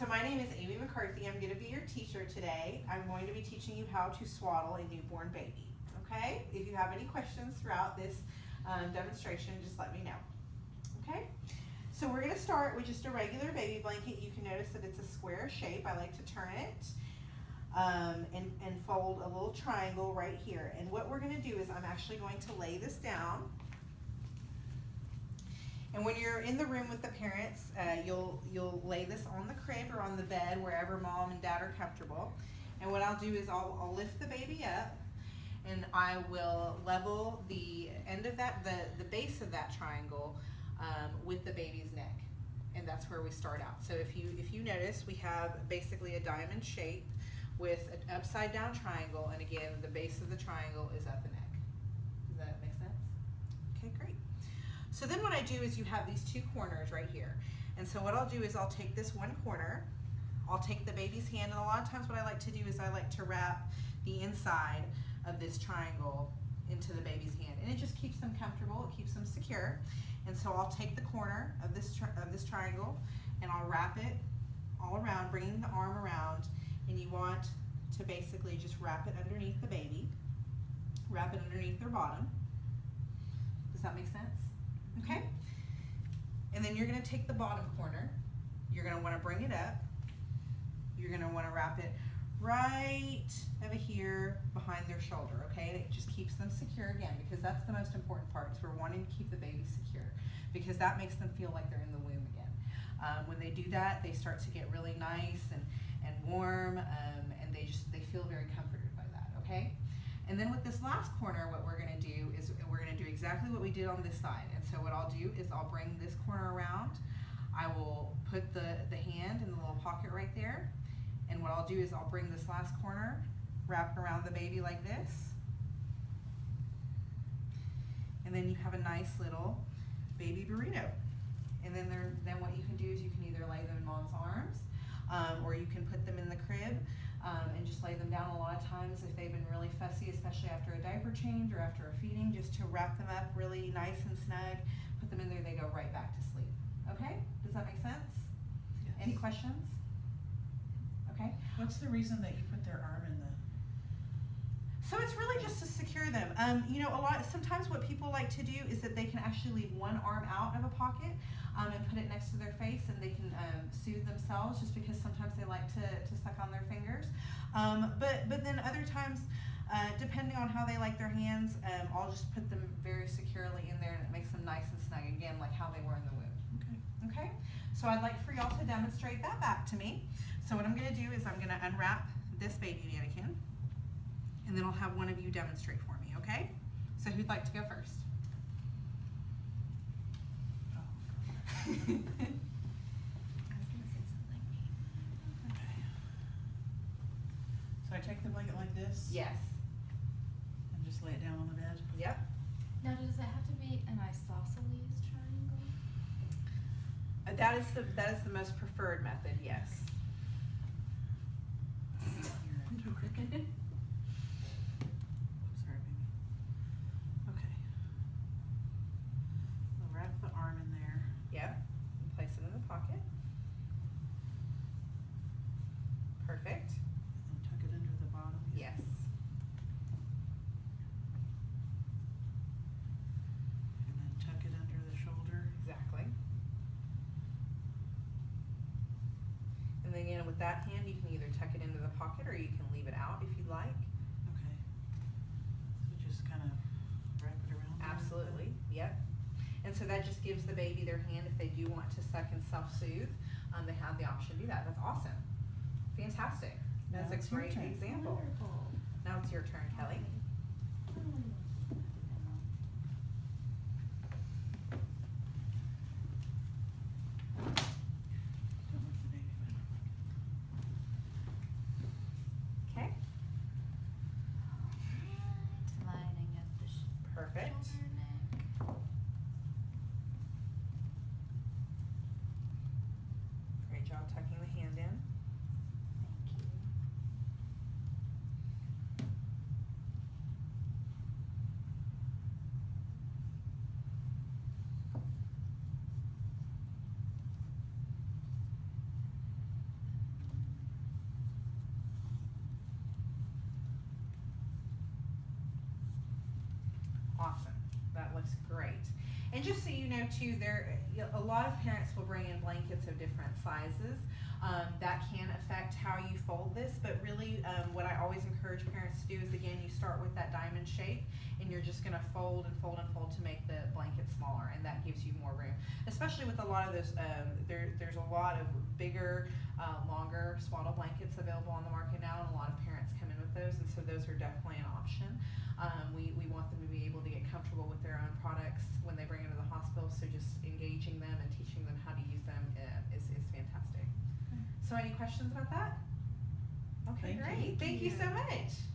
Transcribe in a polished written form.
So my name is Amy McCarthy. I'm going to be your teacher today. I'm going to be teaching you how to swaddle a newborn baby. Okay? If you have any questions throughout this demonstration, just let me know. Okay? So we're going to start with just a regular baby blanket. You can notice that it's a square shape. I like to turn it and fold a little triangle right here. And what we're going to do is I'm actually going to lay this down. And when you're in the room with the parents, you'll lay this on the crib or on the bed, wherever mom and dad are comfortable. And what I'll do is I'll lift the baby up, and I will level the end of that, the base of that triangle with the baby's neck. And that's where we start out. So if you notice, we have basically a diamond shape with an upside down triangle, and again, the base of the triangle is at the neck. Does that make sense? Okay, great. So then what I do is you have these two corners right here. And so what I'll do is I'll take this one corner, I'll take the baby's hand, and a lot of times what I like to do is I like to wrap the inside of this triangle into the baby's hand. And it just keeps them comfortable, it keeps them secure. And so I'll take the corner of this triangle and I'll wrap it all around, bringing the arm around, and you want to basically just wrap it underneath the baby, wrap it underneath their bottom. Does that make sense? Okay? And then you're going to take the bottom corner, you're going to want to bring it up, you're going to want to wrap it right over here behind their shoulder, okay? And it just keeps them secure again, because that's the most important part, is we're wanting to keep the baby secure, because that makes them feel like they're in the womb again. When they do that, they start to get really nice and warm, and they feel very comforted by that, okay? And then with this last corner, what we're going to do is we're going to do exactly what we did on this side. And so what I'll do is I'll bring this corner around, I will put the hand in the little pocket right there, and what I'll do is I'll bring this last corner, wrap around the baby like this, and then you have a nice little baby burrito. And then what you can do is you can either lay them in mom's arms, or you can put them in the crib and just lay them down. A lot of times if they've been really fussy, especially after a diaper change or after a feeding, just to wrap them up really nice and snug, put them in there, they go right back to sleep. Okay? Does that make sense? Yes. Any questions? Okay. What's the reason that you put their arm in the... So it's really just to secure them. You know, sometimes what people like to do is that they can actually leave one arm out of a pocket and put it next to their face, and they can soothe themselves, just because sometimes they like to suck on their fingers. But then other times, depending on how they like their hands, I'll just put them very securely in there, and it makes them nice and snug, again, like how they were in the womb. Okay. Okay? So I'd like for y'all to demonstrate that back to me. So what I'm going to do is I'm going to unwrap this baby mannequin, and then I'll have one of you demonstrate for me, okay? So who'd like to go first? Oh. I was gonna say something. Okay. So I take the blanket like this? Yes. And just lay it down on the bed? Yep. Now, does it have to be an isosceles triangle? That is the most preferred method, yes. Sorry, baby. Okay. We'll wrap the arm in there. Yep. And place it in the pocket. Perfect. And tuck it under the bottom. Yes. And then tuck it under the shoulder. Exactly. And then again, with that hand, you can either tuck it into the pocket or you can leave it out if you'd like. Okay. So just kind of wrap it around there. Absolutely. Yep. And so that just gives the baby their hand if they do want to suck and self-soothe. They have the option to do that. That's awesome. Fantastic. That's Now it's a your great turn. example. Wonderful. Now it's your turn, Kelly. Don't lift the baby, but Okay. Alright, lining up the Perfect. shoulder neck. Great job tucking the hand in. Thank you. that looks great. And just so you know too, a lot of parents will bring in blankets of different sizes. That can affect how you fold this, but really what I always encourage parents to do is, again, you start with that diamond shape and you're just gonna fold and fold and fold to make the blanket smaller, and that gives you more room. Especially with a lot of those, there's a lot of bigger, longer swaddle blankets available on the market now, and a lot of parents come in with those, and so those are definitely an option. We want them to be able to get comfortable with their own products when they bring them to the hospital, so just engaging them and teaching them how to use them is fantastic. So any questions about that? Okay, Thank you. great. Thank you so much.